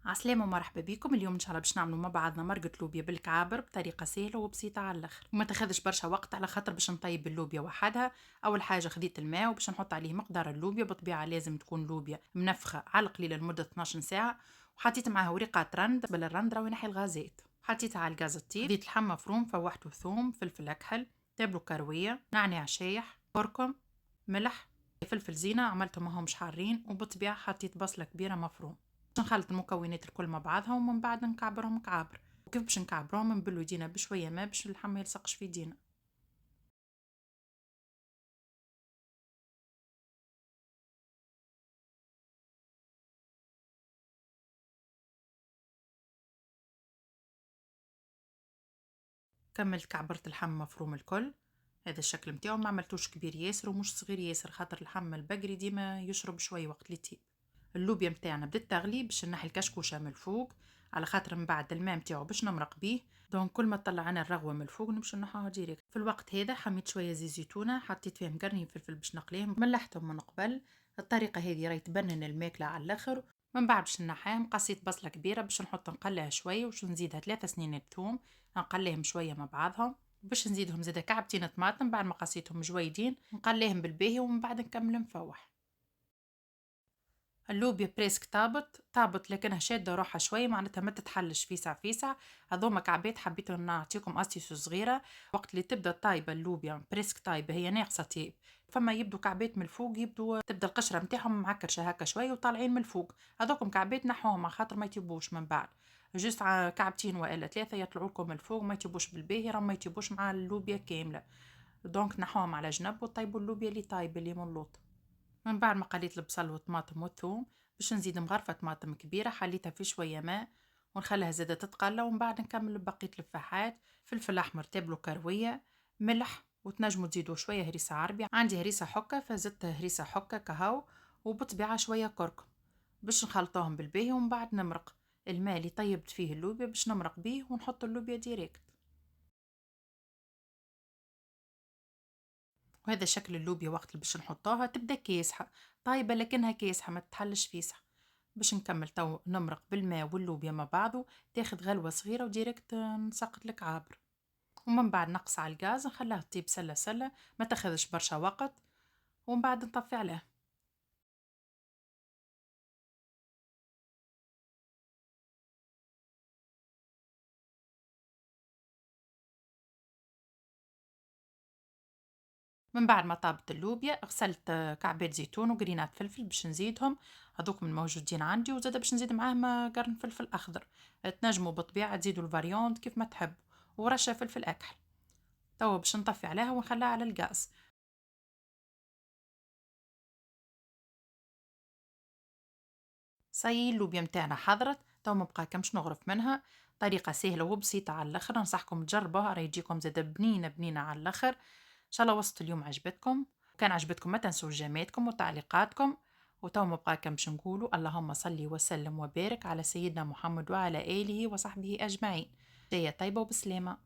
عسلامة ومرحبا بكم. اليوم ان شاء الله باش نعملوا مع بعضنا مرقة لوبيا بالكعابر بطريقة سهلة وبسيطة على الاخر، وما تاخذش برشا وقت على خاطر باش نطيب اللوبيا وحدها. اول حاجة خذيت الماء وباش نحط عليه مقدار اللوبيا، بطبيعة لازم تكون لوبيا منفخة على القليلة لمدة 12 ساعة، وحطيت معاها ورقات رند قبل الرند راهو ينحي الغازات. حطيتها على الغاز الطيب، خذيت لحم مفروم، فوحته ثوم، فلفل اكحل، تابلو كروية، نعناع شايح، كركم، ملح، فلفل زينة عملتهم ماهمش حارين، وبالطبيعة حطيت بصلة كبيرة مفروم. باش نخلط المكونات الكل مع بعضها ومن بعد نكعبرهم كعابر. وكيف باش نكعبروهم؟ نبلو يدينا بشويه ماء باش اللحم ما يلصقش في يدينا. كملت كعبرت اللحم مفروم الكل. هذا الشكل متاعو، ما عملتوش كبير ياسر ومش صغير ياسر خاطر اللحم البقري ديما يشرب شويه وقت اللي يطيب. اللوبيا متاعنا بدات تغلي، باش نحي الكشكوشه من الفوق على خاطر من بعد الماء متاعو باش نمرق بيه. دونك كل ما طلع عنا الرغوه من الفوق نمشي نحاها ديريكت. في الوقت هذا حميت شويه زيت زيتونه، حطيت فيهم قرنين فلفل باش نقليهم، ملحتهم من قبل. الطريقه هذه راهي تبنن الماكله على الاخر. من بعد باش نحيهم، قصيت بصله كبيره باش نحط نقليها شويه، وش نزيدها 3 سنين ثوم نقليهم شويه مع بعضهم. باش نزيدهم زيدا كعبتين طماطم بعد ما قصيتهم جويدين، نقليهم بالباهي ومن بعد نكمل نفوح. اللوبيا بريسك طابت لكنها شادة روحها شوي، معناتها ما تتحلش فيسع فيسع. هذوما كعبات حبيت نعطيكم أستيسو صغيرة. وقت اللي تبدا طايبة اللوبيا بريسك طايبة، هي ناقصة طيب، فما يبدو كعبات من الفوق، تبدا القشرة متاعهم معكرشة هكا شوي وطالعين من الفوق. هذوكم كعبات نحوهم على خاطر ما يطيبوش من بعد. جست كعبتين والا 3 يطلعوا لكم من الفوق، ما يطيبوش بالباهي، راهم ما يطيبوش مع اللوبيا كاملة. دونك نحوهم على جنب وطيبوا اللوبيا اللي طايبة اللي من اللوط. من بعد ما قليت البصل والطماطم والثوم، باش نزيد مغرفة طماطم كبيرة حليتها في شوية ماء ونخليها زادة تتقلى، ومن بعد نكمل بقية الفاحات. فلفل أحمر تابلو كروية، ملح، وتنجموا تزيدوا شوية هريسة عربي، عندي هريسة حكة فزدت هريسة حكة كهو، وبطبيعة شوية كركم باش نخلطوهم بالباهي. ومن بعد نمرق الماء اللي طيبت فيه اللوبيا باش نمرق بيه ونحط اللوبيا ديريكت. وهذا شكل اللوبيا وقت اللي باش نحطوها تبدا كاسحة طايبة، لكنها كاسحة ما تتحلش فيسح. باش نكمل تو نمرق بالماء واللوبيا مع بعضه، تاخد غلوة صغيرة وديريكت نسقط لك عابر. ومن بعد نقص على الغاز نخليها تطيب سلة سلة، ما تاخذش برشا وقت، ومن بعد نطفي عليها. من بعد ما طابت اللوبيا غسلت كعبات زيتون وقرينات فلفل باش نزيدهم، هذوك من موجودين عندي، وزاده باش نزيد معاهم قرن فلفل اخضر. تنجموا بالطبيعه تزيدوا الفاريونت كيف ما تحب، ورشه فلفل اكحل. توا باش نطفي عليها ونخليها على الغاز. صاي اللوبيا متاعنا حضرت، توا ما بقى كمش نغرف منها. طريقة سهلة وبسيطة على الاخر، ننصحكم تجربوها راهي تجيكم زادة بنينة بنينة على الاخر. ان شاء الله وصفة اليوم عجبتكم، وكان عجبتكم ما تنسوا جاماتكم وتعليقاتكم. وتوا ما بقى كمش نقولوا اللهم صل وسلم وبارك على سيدنا محمد وعلى آله وصحبه أجمعين. جاية طيبة وبسلامة.